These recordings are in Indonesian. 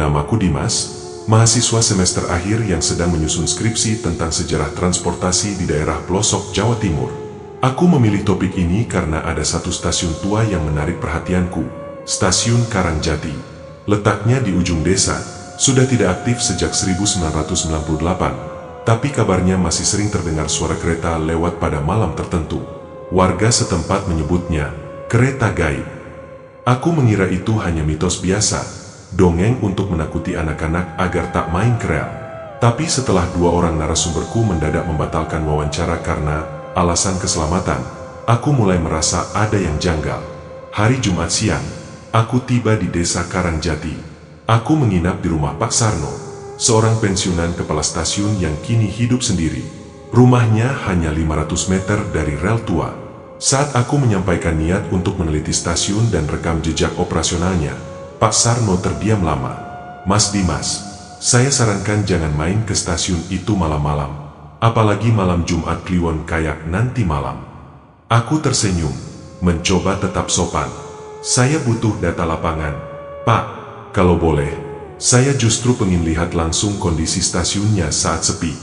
namaku Dimas, mahasiswa semester akhir yang sedang menyusun skripsi tentang sejarah transportasi di daerah pelosok Jawa Timur. Aku memilih topik ini karena ada satu stasiun tua yang menarik perhatianku, Stasiun Karangjati. Letaknya di ujung desa, sudah tidak aktif sejak 1998, tapi kabarnya masih sering terdengar suara kereta lewat pada malam tertentu. Warga setempat menyebutnya kereta gaib. Aku mengira itu hanya mitos biasa, dongeng untuk menakuti anak-anak agar tak main ke rel. Tapi setelah dua orang narasumberku mendadak membatalkan wawancara karena alasan keselamatan, aku mulai merasa ada yang janggal. Hari Jumat siang, aku tiba di desa Karangjati. Aku menginap di rumah Pak Sarno, seorang pensiunan kepala stasiun yang kini hidup sendiri. Rumahnya hanya 500 meter dari rel tua. Saat aku menyampaikan niat untuk meneliti stasiun dan rekam jejak operasionalnya, Pak Sarno terdiam lama. Mas Dimas, saya sarankan jangan main ke stasiun itu malam-malam, apalagi malam Jumat Kliwon kayak nanti malam. Aku tersenyum, mencoba tetap sopan. Saya butuh data lapangan, Pak. Kalau boleh, saya justru pengen lihat langsung kondisi stasiunnya saat sepi.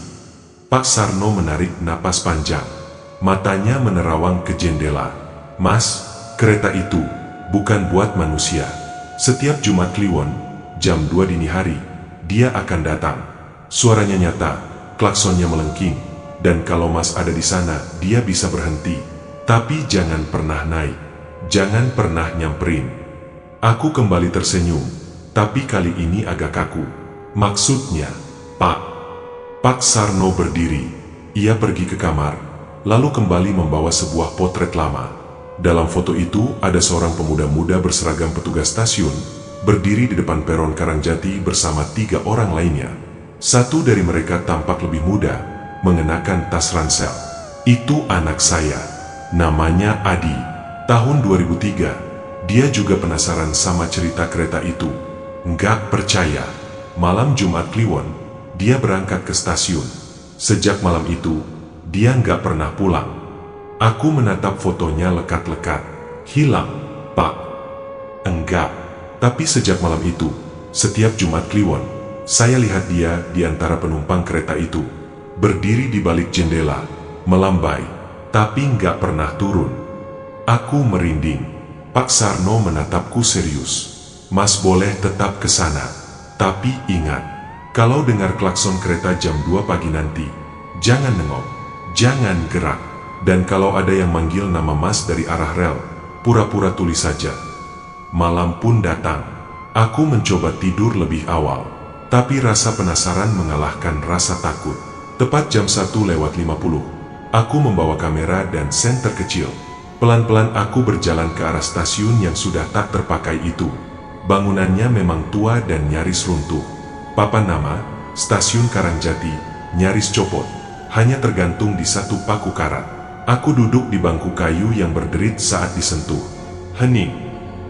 Pak Sarno menarik napas panjang. Matanya menerawang ke jendela. Mas, kereta itu bukan buat manusia. Setiap Jumat Kliwon, jam 2 dini hari, dia akan datang. Suaranya nyata, klaksonnya melengking, dan kalau Mas ada di sana, dia bisa berhenti. Tapi jangan pernah naik, jangan pernah nyamperin. Aku kembali tersenyum, tapi kali ini agak kaku. Maksudnya, Pak. Pak Sarno berdiri. Ia pergi ke kamar, lalu kembali membawa sebuah potret lama. Dalam foto itu ada seorang pemuda muda berseragam petugas stasiun, berdiri di depan peron Karangjati bersama 3 orang lainnya. Satu dari mereka tampak lebih muda, mengenakan tas ransel. Itu anak saya, namanya Adi. Tahun 2003, dia juga penasaran sama cerita kereta itu. Nggak percaya, malam Jumat Kliwon, dia berangkat ke stasiun. Sejak malam itu, dia nggak pernah pulang. Aku menatap fotonya lekat-lekat. Hilang, Pak. Enggak, tapi sejak malam itu, setiap Jumat Kliwon, saya lihat dia di antara penumpang kereta itu. Berdiri di balik jendela, melambai, tapi nggak pernah turun. Aku merinding. Pak Sarno menatapku serius. Mas boleh tetap ke sana, tapi ingat, kalau dengar klakson kereta jam 2 pagi nanti, jangan nengok. Jangan gerak, dan kalau ada yang manggil nama Mas dari arah rel, pura-pura tulis saja. Malam pun datang. Aku mencoba tidur lebih awal, tapi rasa penasaran mengalahkan rasa takut. Tepat jam 1:50, aku membawa kamera dan senter kecil. Pelan-pelan aku berjalan ke arah stasiun yang sudah tak terpakai itu. Bangunannya memang tua dan nyaris runtuh. Papan nama, Stasiun Karangjati, nyaris copot. Hanya tergantung di satu paku karat. Aku duduk di bangku kayu yang berderit saat disentuh. Hening.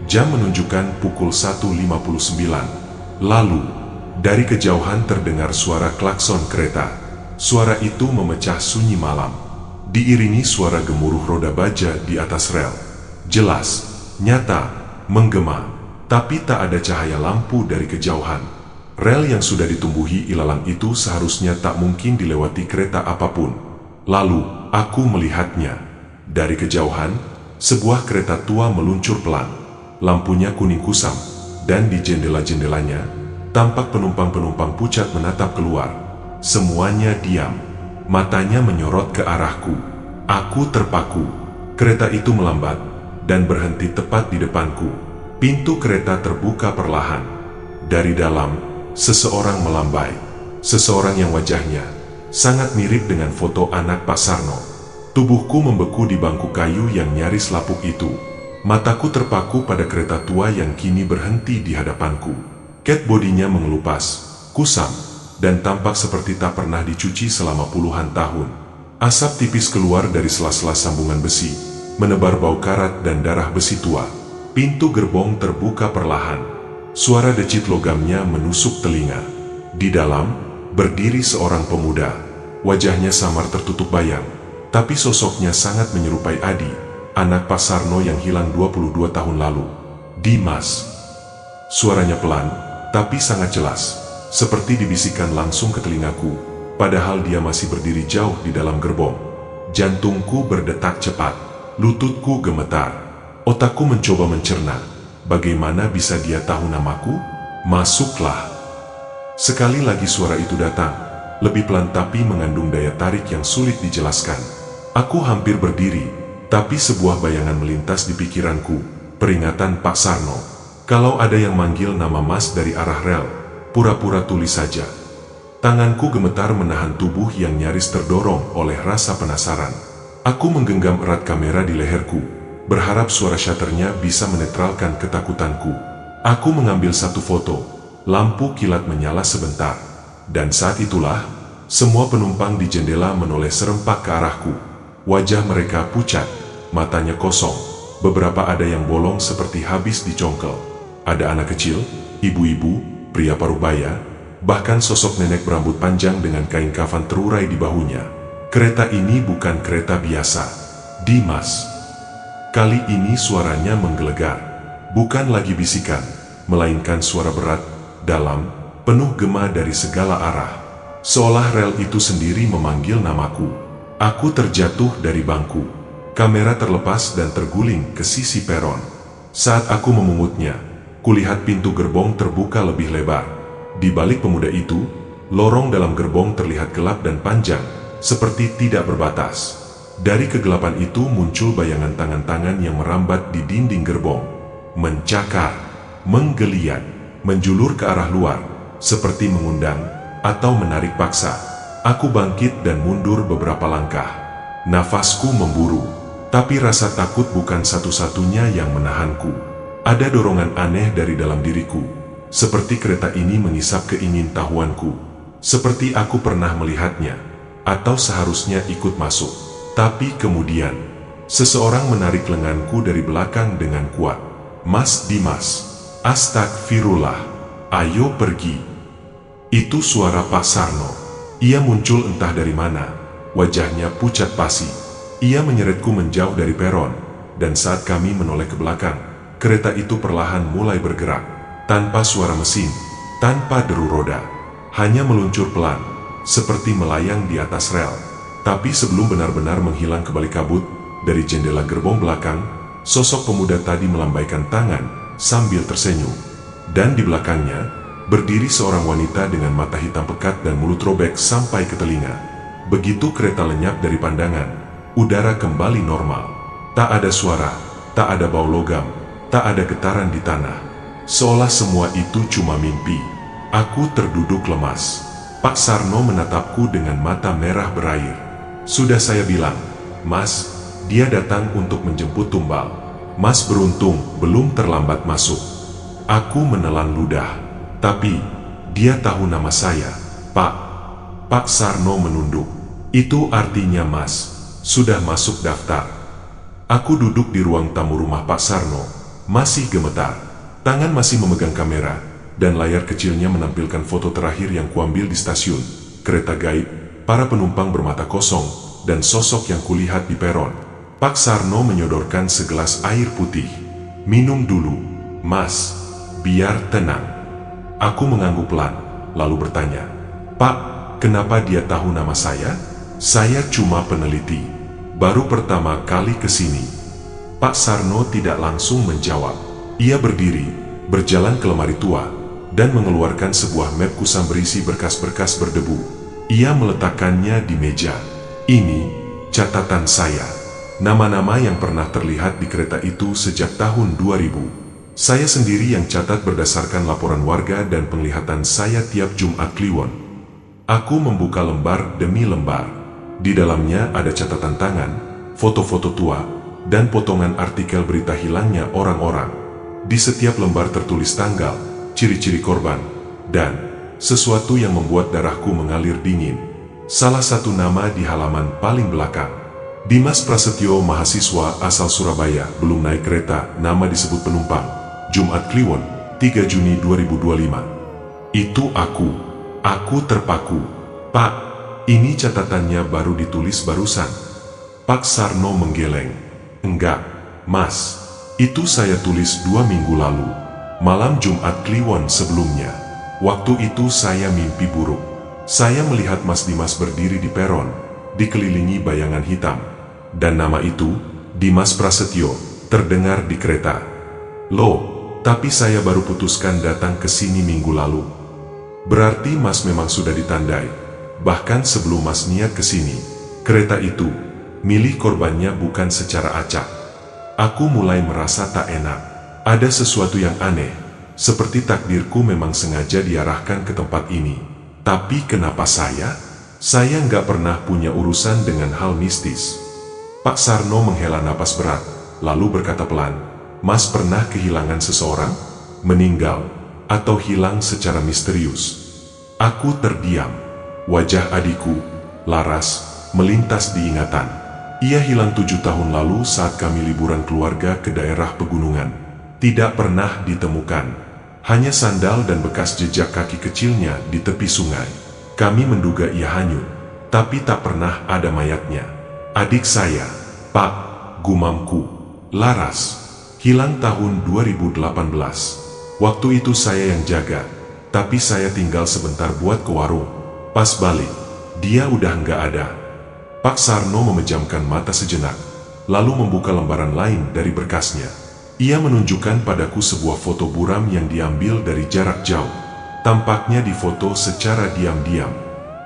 Jam menunjukkan pukul 1:59. Lalu, dari kejauhan terdengar suara klakson kereta. Suara itu memecah sunyi malam, diiringi suara gemuruh roda baja di atas rel. Jelas, nyata, menggema, tapi tak ada cahaya lampu dari kejauhan. Rel yang sudah ditumbuhi ilalang itu seharusnya tak mungkin dilewati kereta apapun. Lalu, aku melihatnya. Dari kejauhan, sebuah kereta tua meluncur pelan. Lampunya kuning kusam, dan di jendela-jendelanya, tampak penumpang-penumpang pucat menatap keluar. Semuanya diam. Matanya menyorot ke arahku. Aku terpaku. Kereta itu melambat, dan berhenti tepat di depanku. Pintu kereta terbuka perlahan. Dari dalam, seseorang melambai, seseorang yang wajahnya sangat mirip dengan foto anak Pak Sarno. Tubuhku membeku di bangku kayu yang nyaris lapuk itu. Mataku terpaku pada kereta tua yang kini berhenti di hadapanku. Cat bodinya mengelupas, kusam, dan tampak seperti tak pernah dicuci selama puluhan tahun. Asap tipis keluar dari sela-sela sambungan besi, menebar bau karat dan darah besi tua. Pintu gerbong terbuka perlahan. Suara decit logamnya menusuk telinga. Di dalam, berdiri seorang pemuda. Wajahnya samar tertutup bayang, tapi sosoknya sangat menyerupai Adi, anak Pak Sarno yang hilang 22 tahun lalu. Dimas. Suaranya pelan, tapi sangat jelas, seperti dibisikkan langsung ke telingaku, padahal dia masih berdiri jauh di dalam gerbong. Jantungku berdetak cepat, lututku gemetar, otakku mencoba mencerna, bagaimana bisa dia tahu namaku? Masuklah. Sekali lagi suara itu datang, lebih pelan tapi mengandung daya tarik yang sulit dijelaskan. Aku hampir berdiri, tapi sebuah bayangan melintas di pikiranku, peringatan Pak Sarno. Kalau ada yang manggil nama Mas dari arah rel, pura-pura tulis saja. Tanganku gemetar menahan tubuh yang nyaris terdorong oleh rasa penasaran. Aku menggenggam erat kamera di leherku, berharap suara shutternya bisa menetralkan ketakutanku. Aku mengambil satu foto. Lampu kilat menyala sebentar, dan saat itulah, semua penumpang di jendela menoleh serempak ke arahku. Wajah mereka pucat, matanya kosong, beberapa ada yang bolong seperti habis dicongkel. Ada anak kecil, ibu-ibu, pria parubaya, bahkan sosok nenek berambut panjang dengan kain kafan terurai di bahunya. Kereta ini bukan kereta biasa, Dimas. Kali ini suaranya menggelegar, bukan lagi bisikan, melainkan suara berat, dalam, penuh gema dari segala arah. Seolah rel itu sendiri memanggil namaku. Aku terjatuh dari bangku. Kamera terlepas dan terguling ke sisi peron. Saat aku memungutnya, kulihat pintu gerbong terbuka lebih lebar. Di balik pemuda itu, lorong dalam gerbong terlihat gelap dan panjang, seperti tidak berbatas. Dari kegelapan itu muncul bayangan tangan-tangan yang merambat di dinding gerbong, mencakar, menggeliat, menjulur ke arah luar, seperti mengundang atau menarik paksa. Aku bangkit dan mundur beberapa langkah. Nafasku memburu, tapi rasa takut bukan satu-satunya yang menahanku. Ada dorongan aneh dari dalam diriku, seperti kereta ini mengisap keingintahuanku, seperti aku pernah melihatnya, atau seharusnya ikut masuk. Tapi kemudian, seseorang menarik lenganku dari belakang dengan kuat. Mas Dimas. Astagfirullah, ayo pergi. Itu suara Pak Sarno. Ia muncul entah dari mana, wajahnya pucat pasi. Ia menyeretku menjauh dari peron, dan saat kami menoleh ke belakang, kereta itu perlahan mulai bergerak, tanpa suara mesin, tanpa deru roda, hanya meluncur pelan, seperti melayang di atas rel. Tapi sebelum benar-benar menghilang ke balik kabut, dari jendela gerbong belakang, sosok pemuda tadi melambaikan tangan, sambil tersenyum, dan di belakangnya, berdiri seorang wanita dengan mata hitam pekat dan mulut robek sampai ke telinga. Begitu kereta lenyap dari pandangan, udara kembali normal. Tak ada suara, tak ada bau logam, tak ada getaran di tanah. Seolah semua itu cuma mimpi. Aku terduduk lemas. Pak Sarno menatapku dengan mata merah berair. Sudah saya bilang, Mas, dia datang untuk menjemput tumbal. Mas beruntung belum terlambat masuk. Aku menelan ludah. Tapi, dia tahu nama saya, Pak. Pak Sarno menunduk. Itu artinya Mas sudah masuk daftar. Aku duduk di ruang tamu rumah Pak Sarno, masih gemetar. Tangan masih memegang kamera, dan layar kecilnya menampilkan foto terakhir yang kuambil di stasiun. Kereta gaib, para penumpang bermata kosong, dan sosok yang kulihat di peron. Pak Sarno menyodorkan segelas air putih. Minum dulu, Mas, biar tenang. Aku mengangguk pelan, lalu bertanya, Pak, kenapa dia tahu nama saya? Saya cuma peneliti, baru pertama kali ke sini. Pak Sarno tidak langsung menjawab. Ia berdiri, berjalan ke lemari tua, dan mengeluarkan sebuah map kusam berisi berkas-berkas berdebu. Ia meletakkannya di meja. Ini catatan saya. Nama-nama yang pernah terlihat di kereta itu sejak tahun 2000. Saya sendiri yang catat berdasarkan laporan warga dan penglihatan saya tiap Jumat Kliwon. Aku membuka lembar demi lembar. Di dalamnya ada catatan tangan, foto-foto tua, dan potongan artikel berita hilangnya orang-orang. Di setiap lembar tertulis tanggal, ciri-ciri korban, dan sesuatu yang membuat darahku mengalir dingin. Salah satu nama di halaman paling belakang. Dimas Prasetyo, mahasiswa asal Surabaya, belum naik kereta, nama disebut penumpang. Jumat Kliwon, 3 Juni 2025. Itu aku. Aku terpaku. Pak, ini catatannya baru ditulis barusan. Pak Sarno menggeleng. Enggak, Mas. Itu saya tulis 2 minggu lalu. Malam Jumat Kliwon sebelumnya. Waktu itu saya mimpi buruk. Saya melihat Mas Dimas berdiri di peron, dikelilingi bayangan hitam. Dan nama itu, Dimas Prasetyo, terdengar di kereta. Loh, tapi saya baru putuskan datang ke sini minggu lalu. Berarti Mas memang sudah ditandai. Bahkan sebelum Mas niat ke sini, kereta itu, milih korbannya bukan secara acak. Aku mulai merasa tak enak. Ada sesuatu yang aneh. Seperti takdirku memang sengaja diarahkan ke tempat ini. Tapi kenapa saya? Saya nggak pernah punya urusan dengan hal mistis. Pak Sarno menghela napas berat, lalu berkata pelan, Mas pernah kehilangan seseorang? Meninggal? Atau hilang secara misterius? Aku terdiam. Wajah adikku, Laras, melintas di ingatan. Ia hilang 7 tahun lalu saat kami liburan keluarga ke daerah pegunungan. Tidak pernah ditemukan. Hanya sandal dan bekas jejak kaki kecilnya di tepi sungai. Kami menduga ia hanyut, tapi tak pernah ada mayatnya. Adik saya, Pak, gumamku, Laras, hilang tahun 2018. Waktu itu saya yang jaga, tapi saya tinggal sebentar buat ke warung. Pas balik, dia udah nggak ada. Pak Sarno memejamkan mata sejenak, lalu membuka lembaran lain dari berkasnya. Ia menunjukkan padaku sebuah foto buram yang diambil dari jarak jauh. Tampaknya difoto secara diam-diam.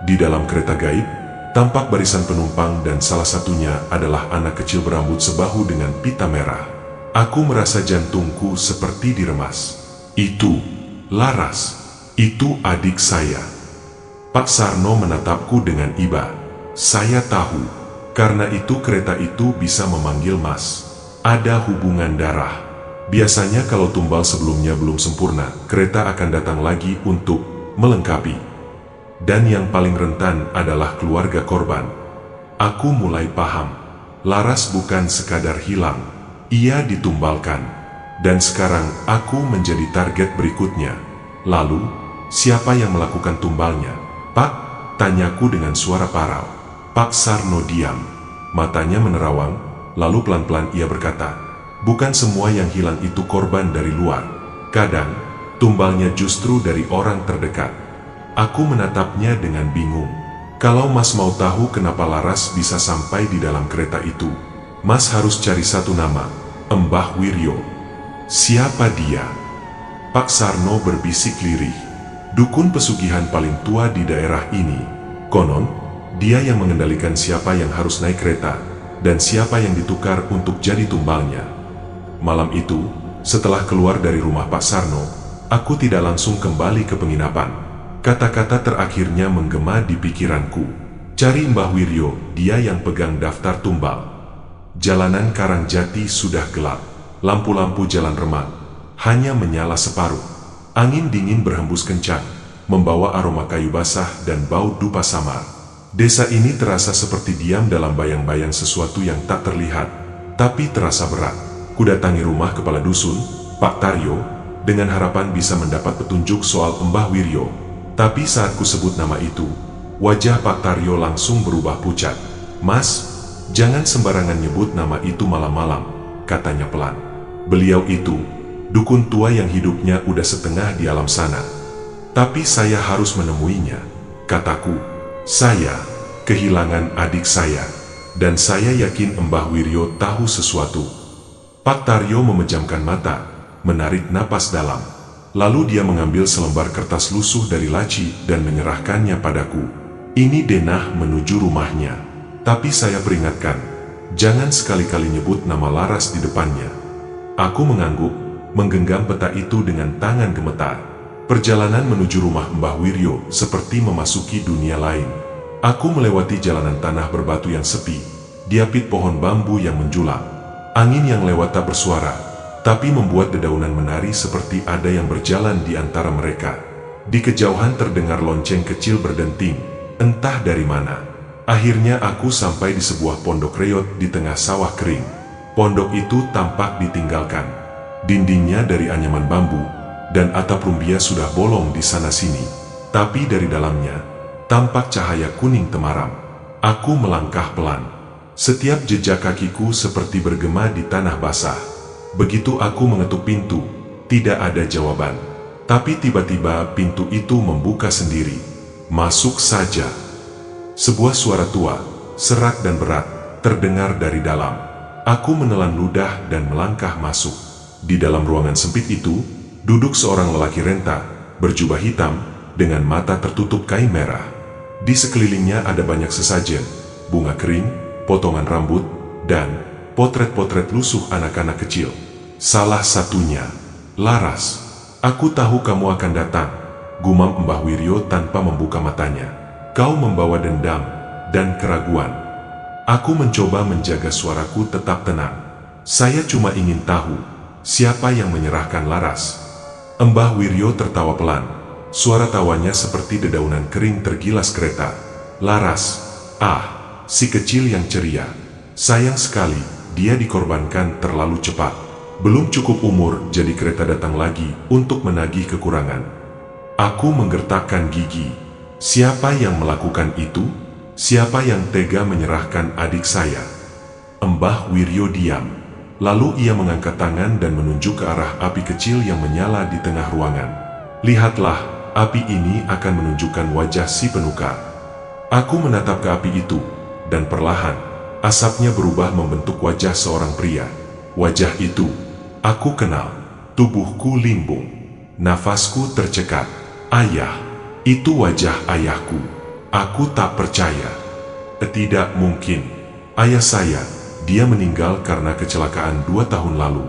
Di dalam kereta gaib, tampak barisan penumpang dan salah satunya adalah anak kecil berambut sebahu dengan pita merah. Aku merasa jantungku seperti diremas. Itu, Laras, itu adik saya. Pak Sarno menatapku dengan iba. Saya tahu, karena itu kereta itu bisa memanggil Mas. Ada hubungan darah. Biasanya kalau tumbal sebelumnya belum sempurna, kereta akan datang lagi untuk melengkapi. Dan yang paling rentan adalah keluarga korban. Aku mulai paham. Laras bukan sekadar hilang, ia ditumbalkan. Dan sekarang aku menjadi target berikutnya. Lalu, siapa yang melakukan tumbalnya? Pak, tanyaku dengan suara parau. Pak Sarno diam. Matanya menerawang, lalu pelan-pelan ia berkata, bukan semua yang hilang itu korban dari luar. Kadang, tumbalnya justru dari orang terdekat. Aku menatapnya dengan bingung. Kalau Mas mau tahu kenapa Laras bisa sampai di dalam kereta itu, Mas harus cari satu nama, Mbah Wiryo. Siapa dia? Pak Sarno berbisik lirih. Dukun pesugihan paling tua di daerah ini. Konon, dia yang mengendalikan siapa yang harus naik kereta, dan siapa yang ditukar untuk jadi tumbalnya. Malam itu, setelah keluar dari rumah Pak Sarno, aku tidak langsung kembali ke penginapan. Kata-kata terakhirnya menggema di pikiranku. Cari Mbah Wiryo, dia yang pegang daftar tumbal. Jalanan Karangjati sudah gelap. Lampu-lampu jalan remang hanya menyala separuh. Angin dingin berhembus kencang, membawa aroma kayu basah dan bau dupa samar. Desa ini terasa seperti diam dalam bayang-bayang sesuatu yang tak terlihat, tapi terasa berat. Kudatangi rumah kepala dusun, Pak Taryo, dengan harapan bisa mendapat petunjuk soal Mbah Wiryo. Tapi saat ku sebut nama itu, wajah Pak Taryo langsung berubah pucat. Mas, jangan sembarangan nyebut nama itu malam-malam, katanya pelan. Beliau itu, dukun tua yang hidupnya udah setengah di alam sana. Tapi saya harus menemuinya, kataku. Saya kehilangan adik saya, dan saya yakin Mbah Wiryo tahu sesuatu. Pak Taryo memejamkan mata, menarik napas dalam. Lalu dia mengambil selembar kertas lusuh dari laci dan menyerahkannya padaku. Ini denah menuju rumahnya. Tapi saya peringatkan, jangan sekali-kali nyebut nama Laras di depannya. Aku mengangguk, menggenggam peta itu dengan tangan gemetar. Perjalanan menuju rumah Mbah Wiryo seperti memasuki dunia lain. Aku melewati jalanan tanah berbatu yang sepi, diapit pohon bambu yang menjulang. Angin yang lewat tak bersuara, tapi membuat dedaunan menari seperti ada yang berjalan di antara mereka. Di kejauhan terdengar lonceng kecil berdenting, entah dari mana. Akhirnya aku sampai di sebuah pondok reot di tengah sawah kering. Pondok itu tampak ditinggalkan. Dindingnya dari anyaman bambu, dan atap rumbia sudah bolong di sana-sini. Tapi dari dalamnya, tampak cahaya kuning temaram. Aku melangkah pelan. Setiap jejak kakiku seperti bergema di tanah basah. Begitu aku mengetuk pintu, tidak ada jawaban. Tapi tiba-tiba pintu itu membuka sendiri. Masuk saja. Sebuah suara tua, serak dan berat, terdengar dari dalam. Aku menelan ludah dan melangkah masuk. Di dalam ruangan sempit itu, duduk seorang lelaki renta, berjubah hitam, dengan mata tertutup kain merah. Di sekelilingnya ada banyak sesajen, bunga kering, potongan rambut, dan potret-potret lusuh anak-anak kecil. Salah satunya, Laras. "Aku tahu kamu akan datang," gumam Mbah Wiryo tanpa membuka matanya. "Kau membawa dendam dan keraguan." Aku mencoba menjaga suaraku tetap tenang. "Saya cuma ingin tahu, siapa yang menyerahkan Laras?" Mbah Wiryo tertawa pelan. Suara tawanya seperti dedaunan kering tergilas kereta. "Laras, si kecil yang ceria. Sayang sekali, dia dikorbankan terlalu cepat. Belum cukup umur jadi kereta datang lagi untuk menagih kekurangan." Aku menggertakkan gigi. Siapa yang melakukan itu? Siapa yang tega menyerahkan adik saya? Mbah Wiryo diam. Lalu ia mengangkat tangan dan menunjuk ke arah api kecil yang menyala di tengah ruangan. "Lihatlah, api ini akan menunjukkan wajah si penukar." Aku menatap ke api itu, dan perlahan, asapnya berubah membentuk wajah seorang pria. Wajah itu aku kenal. Tubuhku limbung, nafasku tercekat. Ayah, itu wajah ayahku. Aku tak percaya. Tidak mungkin. Ayah saya, dia meninggal karena kecelakaan 2 tahun lalu.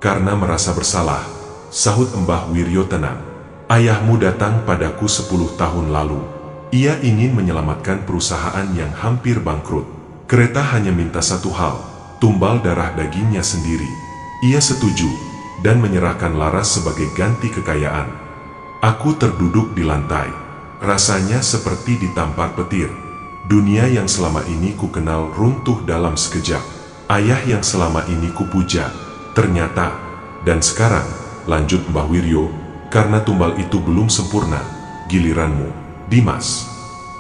Karena merasa bersalah, sahut Mbah Wiryo tenang. Ayahmu datang padaku 10 tahun lalu. Ia ingin menyelamatkan perusahaan yang hampir bangkrut. Kereta hanya minta satu hal, tumbal darah dagingnya sendiri. Ia setuju, dan menyerahkan Laras sebagai ganti kekayaan. Aku terduduk di lantai. Rasanya seperti ditampar petir. Dunia yang selama ini ku kenal runtuh dalam sekejap. Ayah yang selama ini ku puja, ternyata. Dan sekarang, lanjut Mbah Wiryo, karena tumbal itu belum sempurna, giliranmu, Dimas.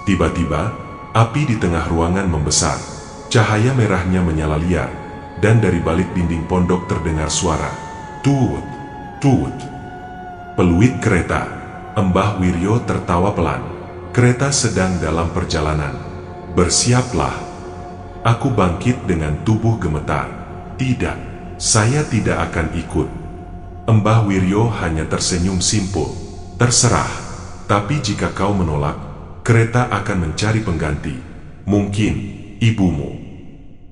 Tiba-tiba, api di tengah ruangan membesar. Cahaya merahnya menyala liar, dan dari balik dinding pondok terdengar suara, "Tut, tut." Peluit kereta. Mbah Wiryo tertawa pelan. "Kereta sedang dalam perjalanan. Bersiaplah." Aku bangkit dengan tubuh gemetar. "Tidak, saya tidak akan ikut." Mbah Wiryo hanya tersenyum simpul. "Terserah, tapi jika kau menolak, kereta akan mencari pengganti. Mungkin ibumu."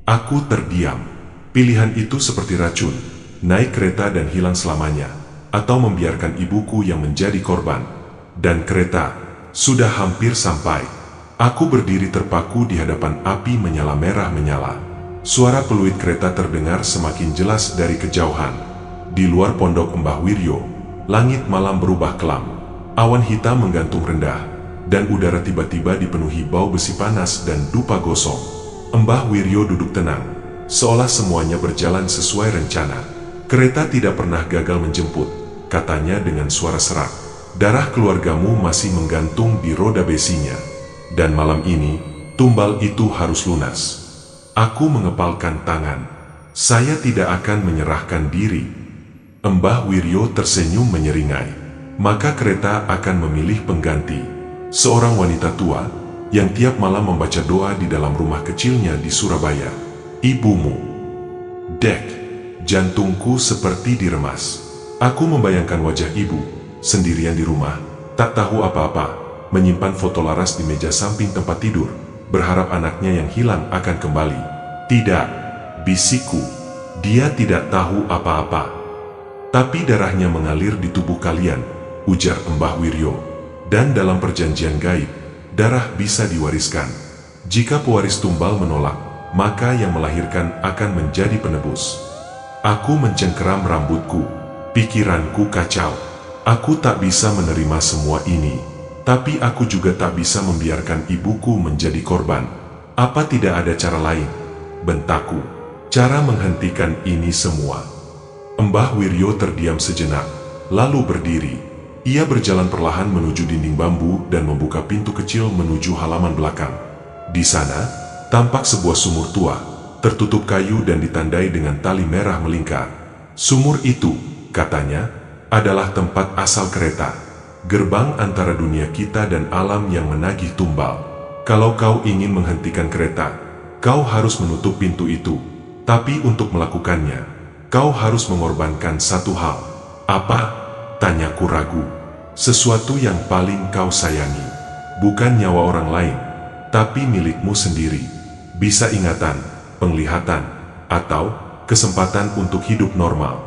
Aku terdiam. Pilihan itu seperti racun, naik kereta dan hilang selamanya, atau membiarkan ibuku yang menjadi korban. Dan kereta sudah hampir sampai. Aku berdiri terpaku di hadapan api menyala merah menyala. Suara peluit kereta terdengar semakin jelas dari kejauhan. Di luar pondok Mbah Wiryo, langit malam berubah kelam. Awan hitam menggantung rendah, dan udara tiba-tiba dipenuhi bau besi panas dan dupa gosong. Mbah Wiryo duduk tenang, seolah semuanya berjalan sesuai rencana. "Kereta tidak pernah gagal menjemput," katanya dengan suara serak. "Darah keluargamu masih menggantung di roda besinya. Dan malam ini, tumbal itu harus lunas." Aku mengepalkan tangan. Saya tidak akan menyerahkan diri. Mbah Wiryo tersenyum menyeringai. "Maka kereta akan memilih pengganti. Seorang wanita tua, yang tiap malam membaca doa di dalam rumah kecilnya di Surabaya. Ibumu." Dek, jantungku seperti diremas. Aku membayangkan wajah ibu, sendirian di rumah, tak tahu apa-apa, menyimpan foto Laras di meja samping tempat tidur, berharap anaknya yang hilang akan kembali. "Tidak," bisikku, "dia tidak tahu apa-apa." "Tapi darahnya mengalir di tubuh kalian," ujar Mbah Wiryo. "Dan dalam perjanjian gaib, darah bisa diwariskan. Jika pewaris tumbal menolak, maka yang melahirkan akan menjadi penebus." Aku mencengkeram rambutku. Pikiranku kacau. Aku tak bisa menerima semua ini. Tapi aku juga tak bisa membiarkan ibuku menjadi korban. "Apa tidak ada cara lain?" bentakku. "Cara menghentikan ini semua." Mbah Wiryo terdiam sejenak, lalu berdiri. Ia berjalan perlahan menuju dinding bambu dan membuka pintu kecil menuju halaman belakang. Di sana, tampak sebuah sumur tua, tertutup kayu dan ditandai dengan tali merah melingkar. "Sumur itu," katanya, adalah tempat asal kereta, gerbang antara dunia kita dan alam yang menagih tumbal. Kalau kau ingin menghentikan kereta, kau harus menutup pintu itu. Tapi untuk melakukannya, kau harus mengorbankan satu hal. Apa? Tanyaku ragu. Sesuatu yang paling kau sayangi, bukan nyawa orang lain, tapi milikmu sendiri. Bisa ingatan, penglihatan, atau kesempatan untuk hidup normal.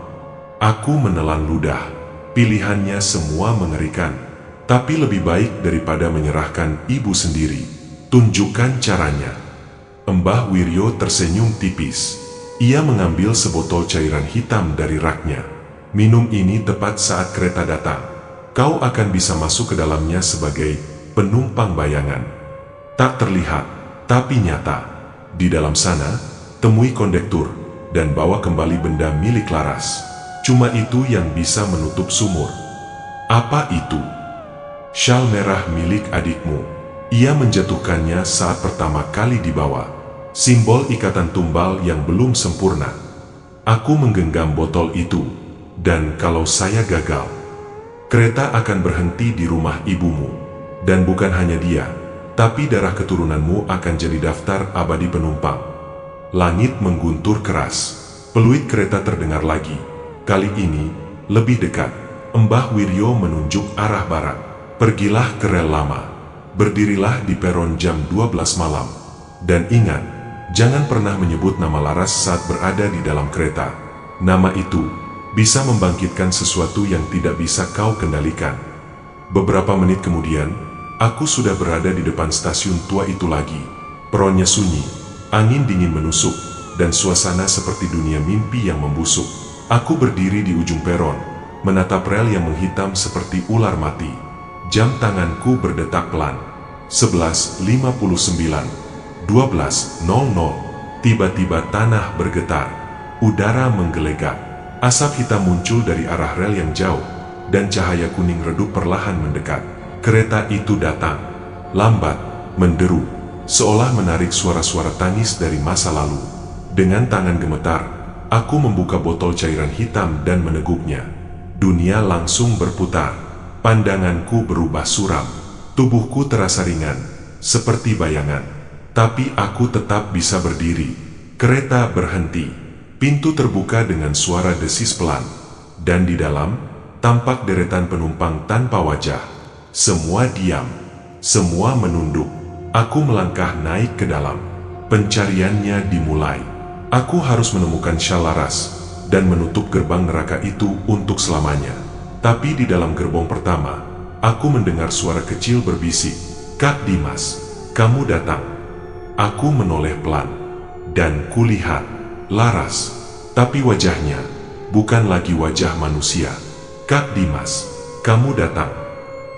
Aku menelan ludah. Pilihannya semua mengerikan, tapi lebih baik daripada menyerahkan ibu sendiri. Tunjukkan caranya. Mbah Wiryo tersenyum tipis. Ia mengambil sebotol cairan hitam dari raknya. Minum ini tepat saat kereta datang. Kau akan bisa masuk ke dalamnya sebagai penumpang bayangan. Tak terlihat, tapi nyata. Di dalam sana, temui kondektur, dan bawa kembali benda milik Laras. Cuma itu yang bisa menutup sumur. Apa itu? Syal merah milik adikmu. Ia menjatuhkannya saat pertama kali dibawa. Simbol ikatan tumbal yang belum sempurna. Aku menggenggam botol itu, dan kalau saya gagal, kereta akan berhenti di rumah ibumu. Dan bukan hanya dia, tapi darah keturunanmu akan jadi daftar abadi penumpang. Langit mengguntur keras. Peluit kereta terdengar lagi. Kali ini, lebih dekat. Mbah Wiryo menunjuk arah barat. Pergilah ke rel lama. Berdirilah di peron jam 12 malam. Dan ingat, jangan pernah menyebut nama Laras saat berada di dalam kereta. Nama itu bisa membangkitkan sesuatu yang tidak bisa kau kendalikan. Beberapa menit kemudian, aku sudah berada di depan stasiun tua itu lagi. Peronnya sunyi, angin dingin menusuk, dan suasana seperti dunia mimpi yang membusuk. Aku berdiri di ujung peron, menatap rel yang menghitam seperti ular mati. Jam tanganku berdetak pelan. 11.59, 12.00. Tiba-tiba tanah bergetar, udara menggelegar. Asap hitam muncul dari arah rel yang jauh, dan cahaya kuning redup perlahan mendekat. Kereta itu datang, lambat, menderu, seolah menarik suara-suara tangis dari masa lalu. Dengan tangan gemetar, aku membuka botol cairan hitam dan meneguknya. Dunia langsung berputar. Pandanganku berubah suram. Tubuhku terasa ringan, seperti bayangan. Tapi aku tetap bisa berdiri. Kereta berhenti. Pintu terbuka dengan suara desis pelan. Dan di dalam, tampak deretan penumpang tanpa wajah. Semua diam. Semua menunduk. Aku melangkah naik ke dalam. Pencariannya dimulai. Aku harus menemukan Syal Laras dan menutup gerbang neraka itu untuk selamanya. Tapi di dalam gerbong pertama, aku mendengar suara kecil berbisik, "Kak Dimas, kamu datang." Aku menoleh pelan, dan kulihat Laras, tapi wajahnya bukan lagi wajah manusia. "Kak Dimas, kamu datang."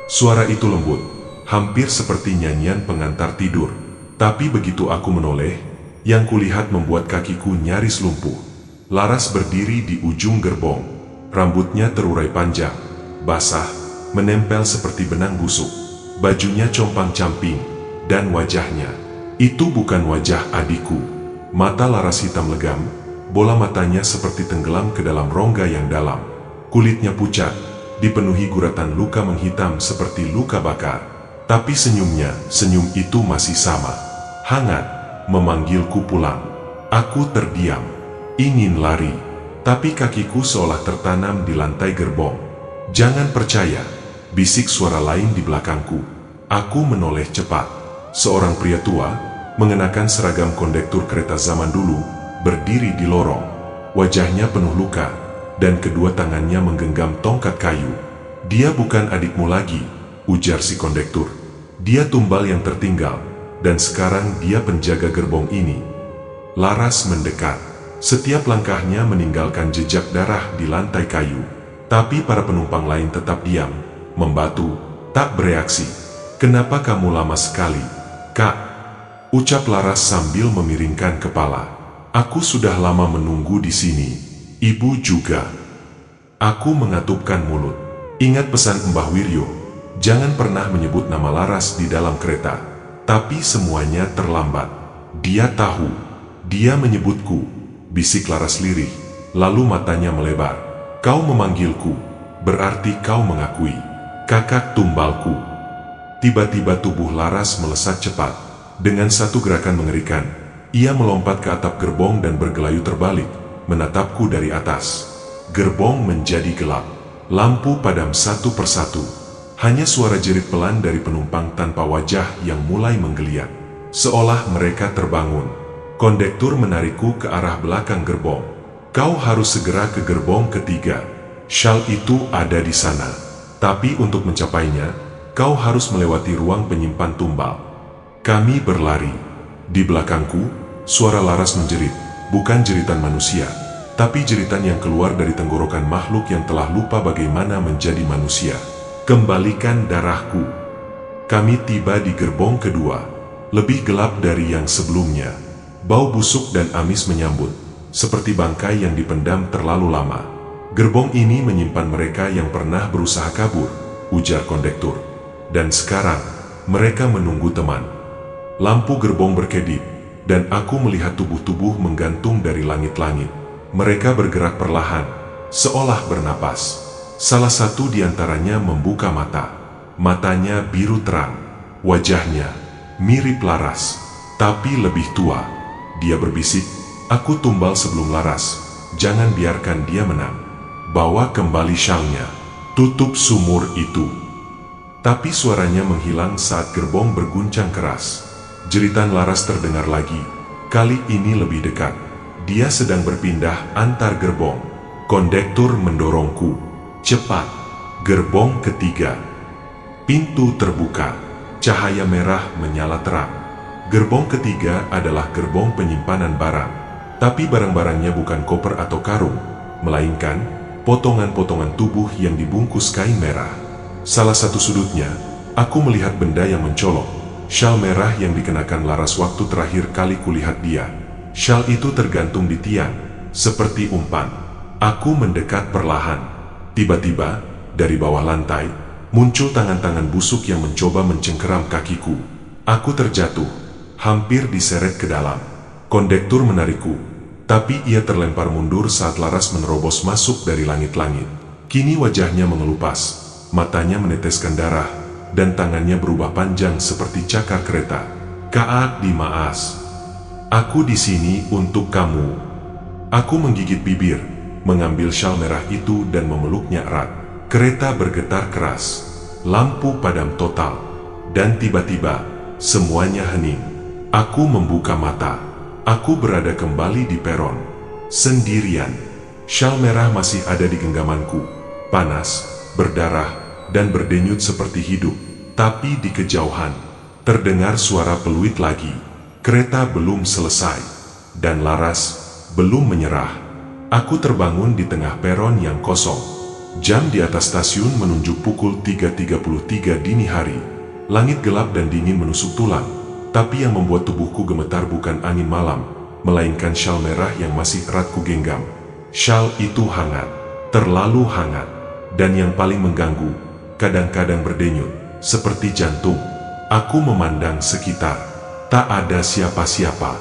Suara itu lembut, hampir seperti nyanyian pengantar tidur. Tapi begitu aku menoleh, yang kulihat membuat kakiku nyaris lumpuh. Laras berdiri di ujung gerbong. Rambutnya terurai panjang, basah, menempel seperti benang busuk. Bajunya compang-camping, dan wajahnya, itu bukan wajah adikku. Mata Laras hitam legam, bola matanya seperti tenggelam ke dalam rongga yang dalam. Kulitnya pucat, dipenuhi guratan luka menghitam seperti luka bakar. Tapi senyumnya, senyum itu masih sama. Hangat, memanggilku pulang. Aku terdiam, ingin lari, tapi kakiku seolah tertanam di lantai gerbong. "Jangan percaya," bisik suara lain di belakangku. Aku menoleh cepat. Seorang pria tua, mengenakan seragam kondektur kereta zaman dulu, berdiri di lorong. Wajahnya penuh luka, dan kedua tangannya menggenggam tongkat kayu. "Dia bukan adikmu lagi," ujar si kondektur. "Dia tumbal yang tertinggal. Dan sekarang dia penjaga gerbong ini." Laras mendekat. Setiap langkahnya meninggalkan jejak darah di lantai kayu. Tapi para penumpang lain tetap diam, membatu, tak bereaksi. "Kenapa kamu lama sekali, Kak?" ucap Laras sambil memiringkan kepala. "Aku sudah lama menunggu di sini. Ibu juga." Aku mengatupkan mulut. Ingat pesan Mbah Wiryo, jangan pernah menyebut nama Laras di dalam kereta. Tapi semuanya terlambat. "Dia tahu. Dia menyebutku," bisik Laras lirih, lalu matanya melebar. "Kau memanggilku. berarti kau mengakui. Kakak tumbalku. Tiba-tiba tubuh Laras melesat cepat. Dengan satu gerakan mengerikan, ia melompat ke atap gerbong dan bergelayut terbalik, menatapku dari atas. Gerbong menjadi gelap. Lampu padam satu persatu. Hanya suara jerit pelan dari penumpang tanpa wajah yang mulai menggeliat. Seolah mereka terbangun. Kondektur menarikku ke arah belakang gerbong. Kau harus segera ke gerbong ketiga. Shal itu ada di sana. Tapi untuk mencapainya, kau harus melewati ruang penyimpan tumbal. Kami berlari. Di belakangku, suara Laras menjerit, bukan jeritan manusia, tapi jeritan yang keluar dari tenggorokan makhluk yang telah lupa bagaimana menjadi manusia. Kembalikan darahku. Kami tiba di gerbong kedua, lebih gelap dari yang sebelumnya. Bau busuk dan amis menyambut, seperti bangkai yang dipendam terlalu lama. Gerbong ini menyimpan mereka yang pernah berusaha kabur, ujar kondektur. Dan sekarang, mereka menunggu teman. Lampu gerbong berkedip, dan aku melihat tubuh-tubuh menggantung dari langit-langit. Mereka bergerak perlahan, seolah bernapas. Salah satu di antaranya membuka mata. Matanya biru terang. Wajahnya mirip Laras, tapi lebih tua. Dia berbisik, aku tumbal sebelum Laras. Jangan biarkan dia menang. Bawa kembali syalnya. Tutup sumur itu. Tapi suaranya menghilang saat gerbong berguncang keras. Jeritan Laras terdengar lagi, kali ini lebih dekat. Dia sedang berpindah antar gerbong. Kondektur mendorongku. Cepat. Gerbong ketiga. Pintu terbuka. Cahaya merah menyala terang. Gerbong ketiga adalah gerbong penyimpanan barang. Tapi barang-barangnya bukan koper atau karung, melainkan potongan-potongan tubuh yang dibungkus kain merah. Salah satu sudutnya, aku melihat benda yang mencolok, syal merah yang dikenakan Laras waktu terakhir kali kulihat dia. Syal itu tergantung di tiang, seperti umpan. Aku mendekat perlahan. Tiba-tiba, dari bawah lantai, muncul tangan-tangan busuk yang mencoba mencengkeram kakiku. Aku terjatuh, hampir diseret ke dalam. Kondektur menarikku, tapi ia terlempar mundur saat Laras menerobos masuk dari langit-langit. Kini wajahnya mengelupas. Matanya meneteskan darah, dan tangannya berubah panjang seperti cakar kereta. Kaak di Maas. Aku di sini untuk kamu. Aku menggigit bibir, mengambil syal merah itu dan memeluknya erat. Kereta bergetar keras. Lampu padam total. Dan tiba-tiba, semuanya hening. Aku membuka mata. Aku berada kembali di peron. Sendirian. Syal merah masih ada di genggamanku. Panas, berdarah, dan berdenyut seperti hidup. Tapi di kejauhan, terdengar suara peluit lagi. Kereta belum selesai, dan Laras belum menyerah. Aku terbangun di tengah peron yang kosong. Jam di atas stasiun menunjuk pukul 3.33 dini hari. Langit gelap dan dingin menusuk tulang, tapi yang membuat tubuhku gemetar bukan angin malam, melainkan syal merah yang masih erat kugenggam. Syal itu hangat, terlalu hangat, dan yang paling mengganggu, kadang-kadang berdenyut, seperti jantung. Aku memandang sekitar. Tak ada siapa-siapa.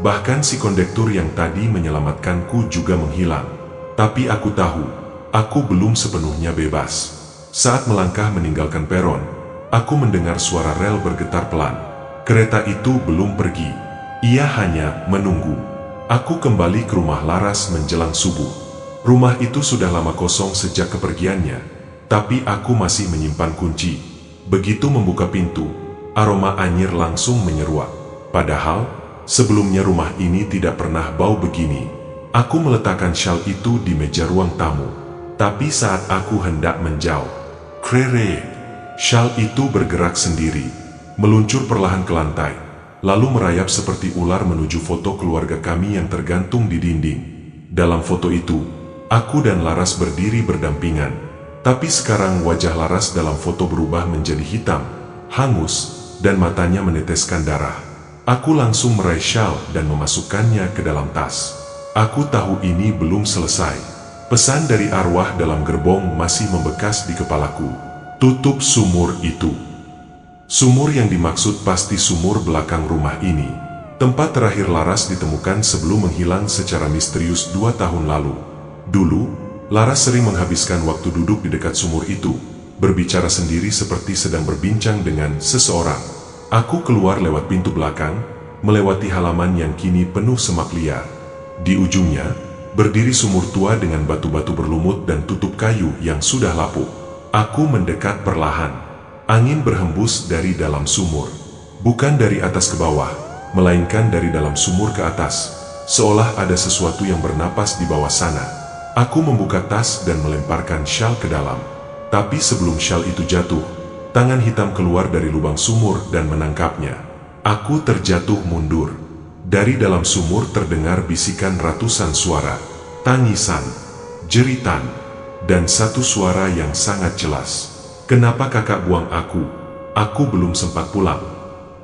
Bahkan si kondektur yang tadi menyelamatkanku juga menghilang. Tapi aku tahu, aku belum sepenuhnya bebas. Saat melangkah meninggalkan peron, aku mendengar suara rel bergetar pelan. Kereta itu belum pergi. Ia hanya menunggu. Aku kembali ke rumah Laras menjelang subuh. Rumah itu sudah lama kosong sejak kepergiannya. Tapi aku masih menyimpan kunci. Begitu membuka pintu, aroma anyir langsung menyeruak. Padahal, sebelumnya rumah ini tidak pernah bau begini. Aku meletakkan syal itu di meja ruang tamu. Tapi saat aku hendak menjauh, krere, syal itu bergerak sendiri, meluncur perlahan ke lantai, lalu merayap seperti ular menuju foto keluarga kami yang tergantung di dinding. Dalam foto itu, aku dan Laras berdiri berdampingan. Tapi sekarang wajah Laras dalam foto berubah menjadi hitam, hangus, dan matanya meneteskan darah. Aku langsung meraih syal dan memasukkannya ke dalam tas. Aku tahu ini belum selesai. Pesan dari arwah dalam gerbong masih membekas di kepalaku. Tutup sumur itu. Sumur yang dimaksud pasti sumur belakang rumah ini. Tempat terakhir Laras ditemukan sebelum menghilang secara misterius 2 tahun lalu. Dulu, Laras sering menghabiskan waktu duduk di dekat sumur itu, berbicara sendiri seperti sedang berbincang dengan seseorang. Aku keluar lewat pintu belakang, melewati halaman yang kini penuh semak liar. Di ujungnya, berdiri sumur tua dengan batu-batu berlumut dan tutup kayu yang sudah lapuk. Aku mendekat perlahan. Angin berhembus dari dalam sumur. Bukan dari atas ke bawah, melainkan dari dalam sumur ke atas. Seolah ada sesuatu yang bernapas di bawah sana. Aku membuka tas dan melemparkan syal ke dalam. Tapi sebelum syal itu jatuh, tangan hitam keluar dari lubang sumur dan menangkapnya. Aku terjatuh mundur. Dari dalam sumur terdengar bisikan ratusan suara, tangisan, jeritan, dan satu suara yang sangat jelas. "Kenapa kakak buang aku? Aku belum sempat pulang."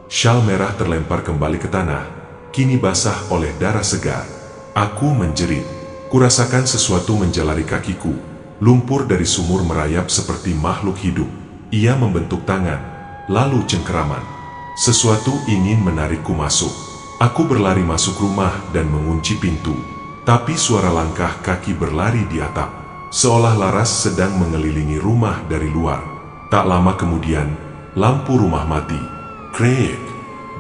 Syal merah terlempar kembali ke tanah, kini basah oleh darah segar. Aku menjerit. Kurasakan sesuatu menjalari kakiku. Lumpur dari sumur merayap seperti makhluk hidup. Ia membentuk tangan, lalu cengkeraman. Sesuatu ingin menarikku masuk. Aku berlari masuk rumah dan mengunci pintu. Tapi suara langkah kaki berlari di atap, seolah Laras sedang mengelilingi rumah dari luar. Tak lama kemudian, lampu rumah mati. Krek!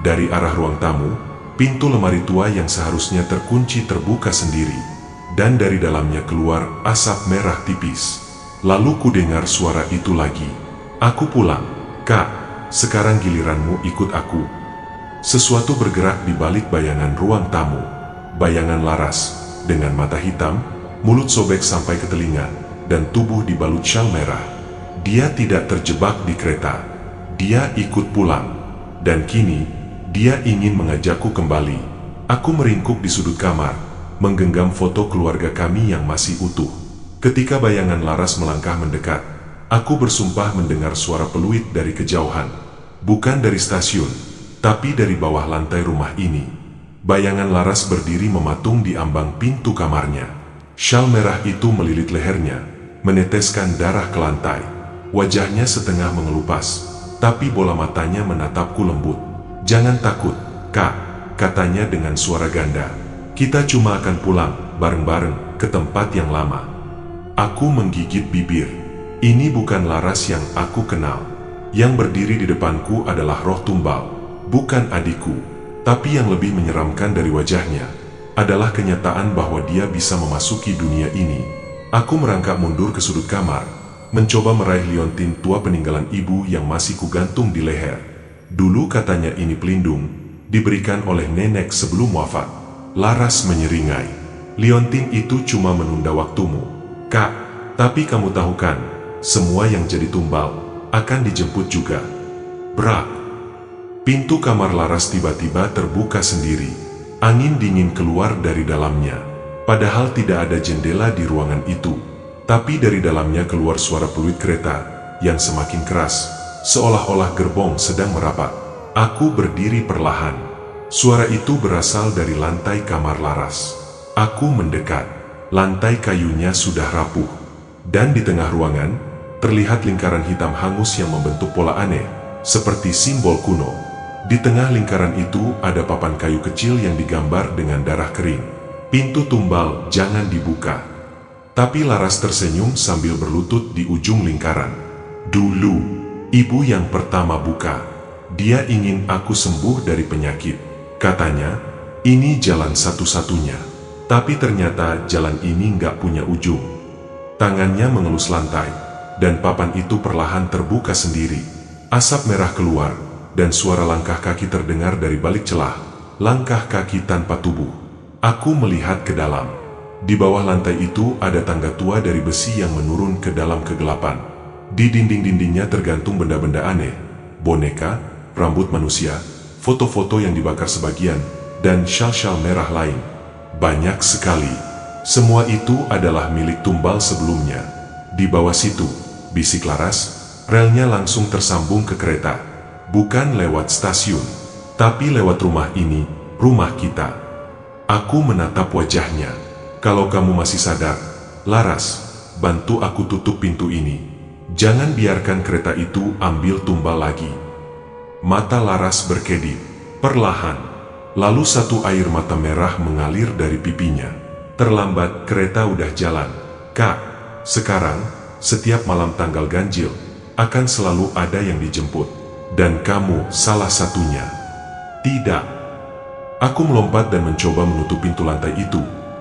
Dari arah ruang tamu, pintu lemari tua yang seharusnya terkunci terbuka sendiri. Dan dari dalamnya keluar asap merah tipis. Lalu ku dengar suara itu lagi. "Aku pulang. Kak, sekarang giliranmu ikut aku." Sesuatu bergerak di balik bayangan ruang tamu. Bayangan Laras, dengan mata hitam, mulut sobek sampai ke telinga, dan tubuh dibalut syal merah. Dia tidak terjebak di kereta. Dia ikut pulang. Dan kini, dia ingin mengajakku kembali. Aku meringkuk di sudut kamar, menggenggam foto keluarga kami yang masih utuh. Ketika bayangan Laras melangkah mendekat, aku bersumpah mendengar suara peluit dari kejauhan. Bukan dari stasiun, tapi dari bawah lantai rumah ini. Bayangan Laras berdiri mematung di ambang pintu kamarnya. Syal merah itu melilit lehernya, meneteskan darah ke lantai. Wajahnya setengah mengelupas, tapi bola matanya menatapku lembut. "Jangan takut, Kak," katanya dengan suara ganda. "Kita cuma akan pulang bareng-bareng ke tempat yang lama." Aku menggigit bibir. Ini bukan Laras yang aku kenal. Yang berdiri di depanku adalah roh tumbal, bukan adikku. Tapi yang lebih menyeramkan dari wajahnya adalah kenyataan bahwa dia bisa memasuki dunia ini. Aku merangkak mundur ke sudut kamar, mencoba meraih liontin tua peninggalan ibu yang masih kugantung di leher. Dulu katanya ini pelindung, diberikan oleh nenek sebelum wafat. Laras menyeringai. "Liontin itu cuma menunda waktumu, Kak. Tapi kamu tahu kan, semua yang jadi tumbal akan dijemput juga." Brak! Pintu kamar Laras tiba-tiba terbuka sendiri. Angin dingin keluar dari dalamnya. Padahal tidak ada jendela di ruangan itu. Tapi dari dalamnya keluar suara peluit kereta yang semakin keras, seolah-olah gerbong sedang merapat. Aku berdiri perlahan. Suara itu berasal dari lantai kamar Laras. Aku mendekat. Lantai kayunya sudah rapuh. Dan di tengah ruangan, terlihat lingkaran hitam hangus yang membentuk pola aneh, seperti simbol kuno. Di tengah lingkaran itu ada papan kayu kecil yang digambar dengan darah kering. "Pintu tumbal, jangan dibuka." Tapi Laras tersenyum sambil berlutut di ujung lingkaran. "Dulu, ibu yang pertama buka. Dia ingin aku sembuh dari penyakit. Katanya, ini jalan satu-satunya. Tapi ternyata jalan ini nggak punya ujung." Tangannya mengelus lantai, dan papan itu perlahan terbuka sendiri. Asap merah keluar, dan suara langkah kaki terdengar dari balik celah. Langkah kaki tanpa tubuh. Aku melihat ke dalam. Di bawah lantai itu ada tangga tua dari besi yang menurun ke dalam kegelapan. Di dinding-dindingnya tergantung benda-benda aneh, boneka, rambut manusia, foto-foto yang dibakar sebagian, dan syal-syal merah lain. Banyak sekali. Semua itu adalah milik tumbal sebelumnya. Di bawah situ, bisik Laras, relnya langsung tersambung ke kereta. Bukan lewat stasiun, tapi lewat rumah ini, rumah kita. Aku menatap wajahnya. "Kalau kamu masih sadar, Laras, bantu aku tutup pintu ini. Jangan biarkan kereta itu ambil tumbal lagi." Mata Laras berkedip, perlahan. Lalu satu air mata merah mengalir dari pipinya. "Terlambat, kereta udah jalan. Kak." sekarang, setiap malam tanggal ganjil, akan selalu ada yang dijemput, dan kamu salah satunya. Tidak. Aku melompat dan mencoba menutup pintu lantai itu,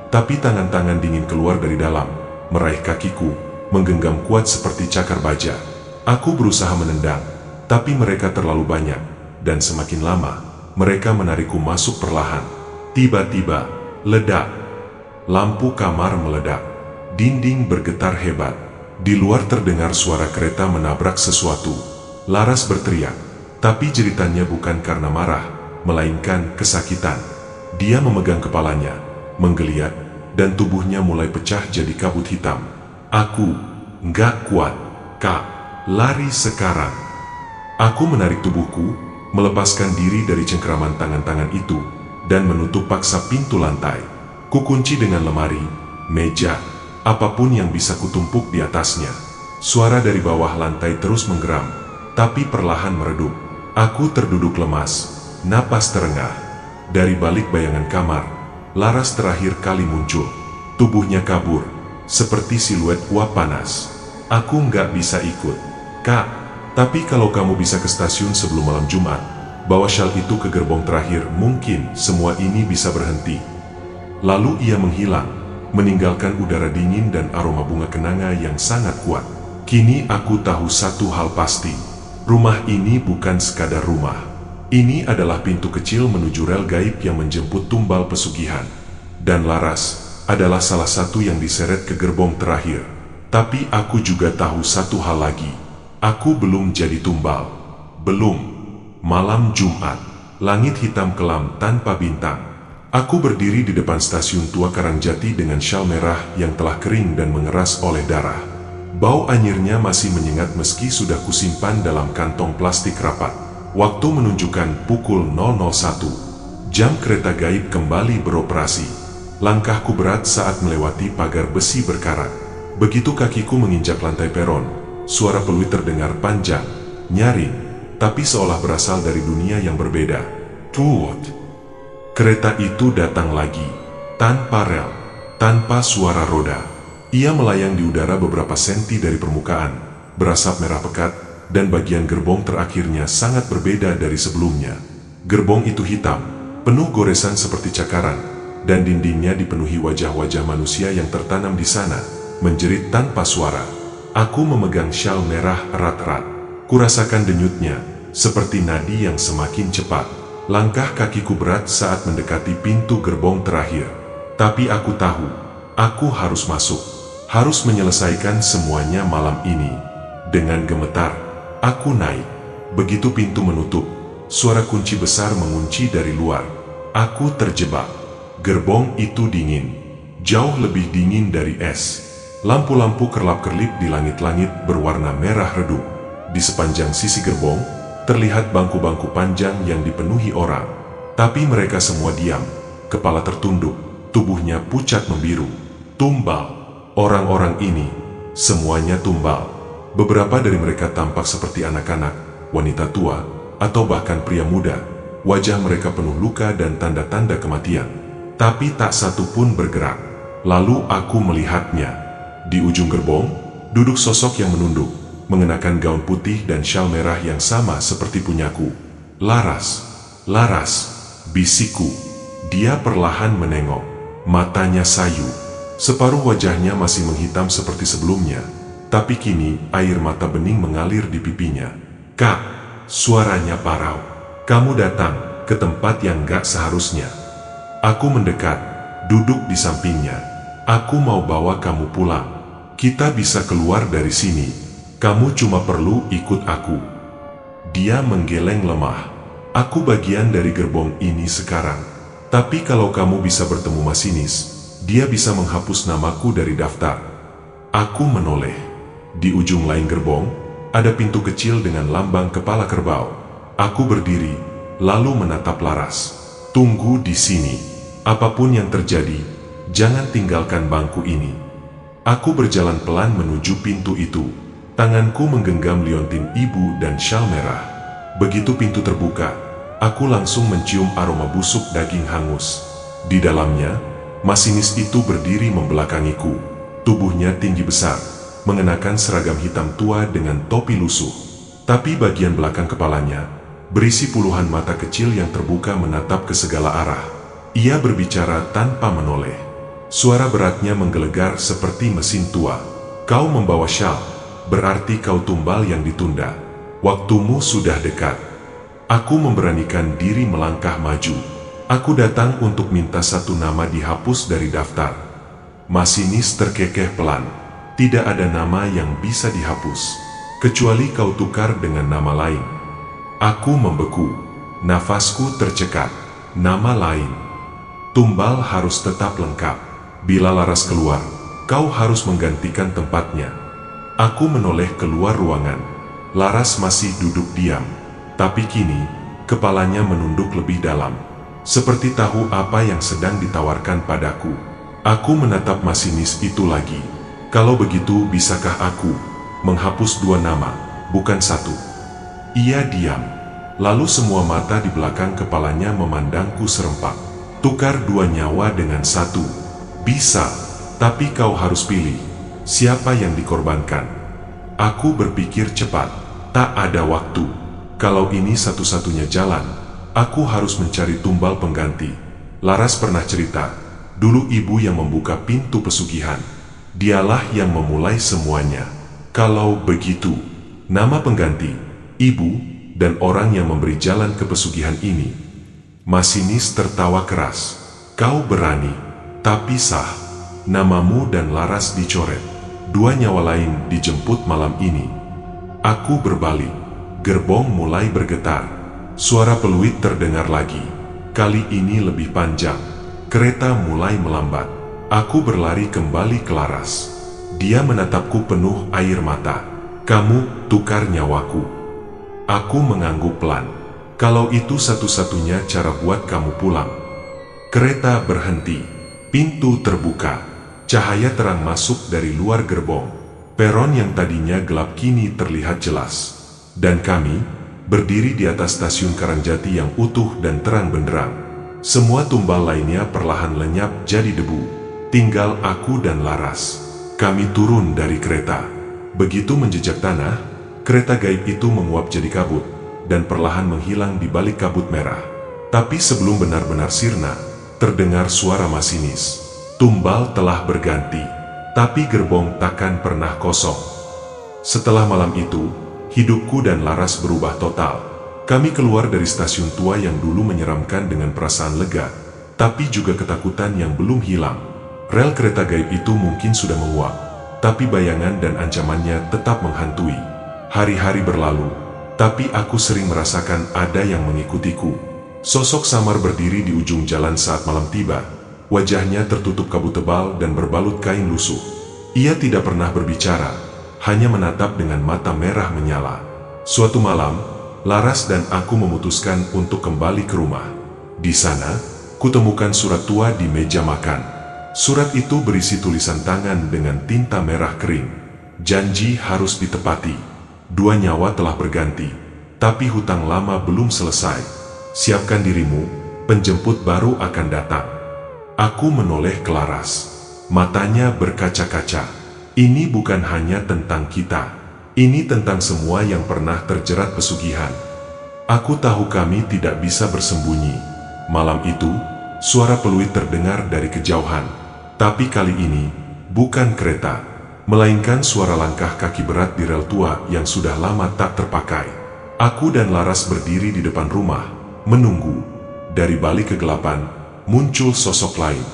tapi tangan-tangan dingin keluar dari dalam, meraih kakiku, menggenggam kuat seperti cakar baja. Aku berusaha menendang, tapi mereka terlalu banyak, dan semakin lama, mereka menarikku masuk perlahan. Tiba-tiba, ledak. Lampu kamar meledak. Dinding bergetar hebat. Di luar terdengar suara kereta menabrak sesuatu. Laras berteriak, tapi jeritannya bukan karena marah, melainkan kesakitan. Dia memegang kepalanya, menggeliat, dan tubuhnya mulai pecah jadi kabut hitam. Aku nggak kuat, Kak. Lari sekarang. Aku menarik tubuhku, melepaskan diri dari cengkeraman tangan-tangan itu, dan menutup paksa pintu lantai. Kukunci dengan lemari, meja, apapun yang bisa kutumpuk di atasnya. Suara dari bawah lantai terus menggeram, tapi perlahan meredup. Aku terduduk lemas, napas terengah. Dari balik bayangan kamar, Laras terakhir kali muncul. Tubuhnya kabur, seperti siluet uap panas. Aku nggak bisa ikut. Kak, tapi kalau kamu bisa ke stasiun sebelum malam Jumat, bawa syal itu ke gerbong terakhir, mungkin semua ini bisa berhenti. Lalu ia menghilang, meninggalkan udara dingin dan aroma bunga kenanga yang sangat kuat. Kini aku tahu satu hal pasti, rumah ini bukan sekadar rumah. Ini adalah pintu kecil menuju rel gaib yang menjemput tumbal pesugihan. Dan Laras adalah salah satu yang diseret ke gerbong terakhir. Tapi aku juga tahu satu hal lagi. Aku belum jadi tumbal. Belum. Malam Jumat. Langit hitam kelam tanpa bintang. Aku berdiri di depan stasiun tua Karangjati dengan syal merah yang telah kering dan mengeras oleh darah. Bau anyirnya masih menyengat meski sudah kusimpan dalam kantong plastik rapat. Waktu menunjukkan pukul 001. Jam kereta gaib kembali beroperasi. Langkahku berat saat melewati pagar besi berkarat. Begitu kakiku menginjak lantai peron, suara peluit terdengar panjang, nyaring, tapi seolah berasal dari dunia yang berbeda. Tuut! Kereta itu datang lagi, tanpa rel, tanpa suara roda. Ia melayang di udara beberapa senti dari permukaan, berasap merah pekat, dan bagian gerbong terakhirnya sangat berbeda dari sebelumnya. Gerbong itu hitam, penuh goresan seperti cakaran, dan dindingnya dipenuhi wajah-wajah manusia yang tertanam di sana, menjerit tanpa suara. Aku memegang syal merah erat-erat. Kurasakan denyutnya, seperti nadi yang semakin cepat. Langkah kakiku berat saat mendekati pintu gerbong terakhir. Tapi aku tahu, aku harus masuk. Harus menyelesaikan semuanya malam ini. Dengan gemetar, aku naik. Begitu pintu menutup, suara kunci besar mengunci dari luar. Aku terjebak. Gerbong itu dingin. Jauh lebih dingin dari es. Lampu-lampu kerlap-kerlip di langit-langit berwarna merah redup. Di sepanjang sisi gerbong, terlihat bangku-bangku panjang yang dipenuhi orang. Tapi mereka semua diam, kepala tertunduk, tubuhnya pucat membiru. Tumbal. Orang-orang ini, semuanya tumbal. Beberapa dari mereka tampak seperti anak-anak, wanita tua, atau bahkan pria muda. Wajah mereka penuh luka dan tanda-tanda kematian. Tapi tak satu pun bergerak. Lalu aku melihatnya. Di ujung gerbong, duduk sosok yang menunduk, mengenakan gaun putih dan syal merah yang sama seperti punyaku. Laras, Laras, bisikku. Dia perlahan menengok. Matanya sayu. Separuh wajahnya masih menghitam seperti sebelumnya, tapi kini air mata bening mengalir di pipinya. Kak, suaranya parau. Kamu datang ke tempat yang gak seharusnya. Aku mendekat, duduk di sampingnya. Aku mau bawa kamu pulang. Kita bisa keluar dari sini. Kamu cuma perlu ikut aku. Dia menggeleng lemah. Aku bagian dari gerbong ini sekarang. Tapi kalau kamu bisa bertemu masinis, dia bisa menghapus namaku dari daftar. Aku menoleh. Di ujung lain gerbong, ada pintu kecil dengan lambang kepala kerbau. Aku berdiri, lalu menatap Laras. Tunggu di sini. Apapun yang terjadi, jangan tinggalkan bangku ini. Aku berjalan pelan menuju pintu itu. Tanganku menggenggam liontin ibu dan syal merah. Begitu pintu terbuka, aku langsung mencium aroma busuk daging hangus. Di dalamnya, masinis itu berdiri membelakangiku. tubuhnya tinggi besar, mengenakan seragam hitam tua dengan topi lusuh. Tapi bagian belakang kepalanya berisi puluhan mata kecil yang terbuka menatap ke segala arah. Ia berbicara tanpa menoleh. Suara beratnya menggelegar seperti mesin tua. Kau membawa syal, berarti kau tumbal yang ditunda. Waktumu sudah dekat. Aku memberanikan diri melangkah maju. Aku datang untuk minta satu nama dihapus dari daftar. Masinis terkekeh pelan. Tidak ada nama yang bisa dihapus, kecuali kau tukar dengan nama lain. Aku membeku. Nafasku tercekat. Nama lain. Tumbal harus tetap lengkap. Bila Laras keluar, kau harus menggantikan tempatnya. Aku menoleh keluar ruangan. Laras masih duduk diam. Tapi kini, kepalanya menunduk lebih dalam. Seperti tahu apa yang sedang ditawarkan padaku. Aku menatap masinis itu lagi. Kalau begitu, bisakah aku menghapus dua nama, bukan satu? Ia diam. Lalu semua mata di belakang kepalanya memandangku serempak. Tukar dua nyawa dengan satu. Bisa, tapi kau harus pilih. Siapa yang dikorbankan? Aku berpikir cepat. Tak ada waktu. Kalau ini satu-satunya jalan, aku harus mencari tumbal pengganti. Laras pernah cerita, dulu ibu yang membuka pintu pesugihan. Dialah yang memulai semuanya. Kalau begitu, nama pengganti, ibu, dan orang yang memberi jalan ke pesugihan ini. Masinis tertawa keras. Kau berani, tapi sah. Namamu dan Laras dicoret. Dua nyawa lain dijemput malam ini. Aku berbalik. Gerbong mulai bergetar. Suara peluit terdengar lagi. Kali ini lebih panjang. Kereta mulai melambat. Aku berlari kembali ke Laras. Dia menatapku penuh air mata. Kamu tukar nyawaku. Aku mengangguk pelan. Kalau itu satu-satunya cara buat kamu pulang. Kereta berhenti. Pintu terbuka. Cahaya terang masuk dari luar gerbong. Peron yang tadinya gelap kini terlihat jelas. Dan kami berdiri di atas stasiun Karangjati yang utuh dan terang benderang. Semua tumbal lainnya perlahan lenyap jadi debu. Tinggal aku dan Laras. Kami turun dari kereta. Begitu menjejak tanah, kereta gaib itu menguap jadi kabut dan perlahan menghilang di balik kabut merah. Tapi sebelum benar-benar sirna, terdengar suara masinis. Tumbal telah berganti, tapi gerbong takkan pernah kosong. Setelah malam itu, hidupku dan Laras berubah total. Kami keluar dari stasiun tua yang dulu menyeramkan dengan perasaan lega, tapi juga ketakutan yang belum hilang. Rel kereta gaib itu mungkin sudah menguap, tapi bayangan dan ancamannya tetap menghantui. Hari-hari berlalu, tapi aku sering merasakan ada yang mengikutiku. Sosok samar berdiri di ujung jalan saat malam tiba. Wajahnya tertutup kabut tebal dan berbalut kain lusuh. Ia tidak pernah berbicara, hanya menatap dengan mata merah menyala. Suatu malam, Laras dan aku memutuskan untuk kembali ke rumah. Di sana, kutemukan surat tua di meja makan. Surat itu berisi tulisan tangan dengan tinta merah kering. Janji harus ditepati. Dua nyawa telah berganti, tapi hutang lama belum selesai. Siapkan dirimu, penjemput baru akan datang. Aku menoleh ke Laras. Matanya berkaca-kaca. Ini bukan hanya tentang kita. Ini tentang semua yang pernah terjerat pesugihan. Aku tahu kami tidak bisa bersembunyi. Malam itu, suara peluit terdengar dari kejauhan. Tapi kali ini, bukan kereta, melainkan suara langkah kaki berat di rel tua yang sudah lama tak terpakai. Aku dan Laras berdiri di depan rumah, menunggu. Dari balik kegelapan, muncul sosok lain.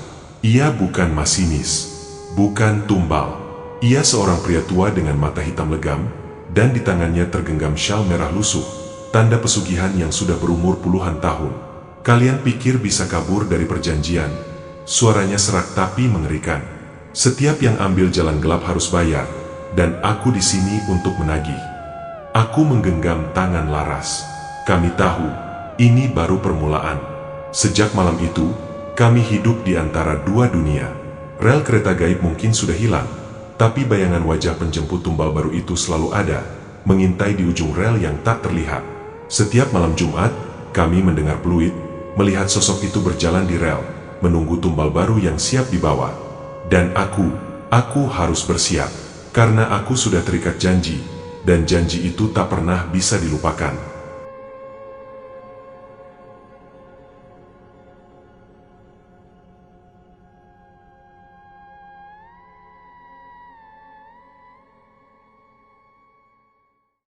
Ia bukan masinis, bukan tumbal. Ia seorang pria tua dengan mata hitam legam, dan di tangannya tergenggam syal merah lusuh, tanda pesugihan yang sudah berumur puluhan tahun. Kalian pikir bisa kabur dari perjanjian? Suaranya serak tapi mengerikan. Setiap yang ambil jalan gelap harus bayar, dan aku di sini untuk menagih. Aku menggenggam tangan Laras. Kami tahu, ini baru permulaan. Sejak malam itu, kami hidup di antara dua dunia. Rel kereta gaib mungkin sudah hilang, tapi bayangan wajah penjemput tumbal baru itu selalu ada, mengintai di ujung rel yang tak terlihat. Setiap malam Jumat, kami mendengar peluit, melihat sosok itu berjalan di rel, menunggu tumbal baru yang siap dibawa. Dan aku Aku harus bersiap, karena aku sudah terikat janji, dan janji itu tak pernah bisa dilupakan.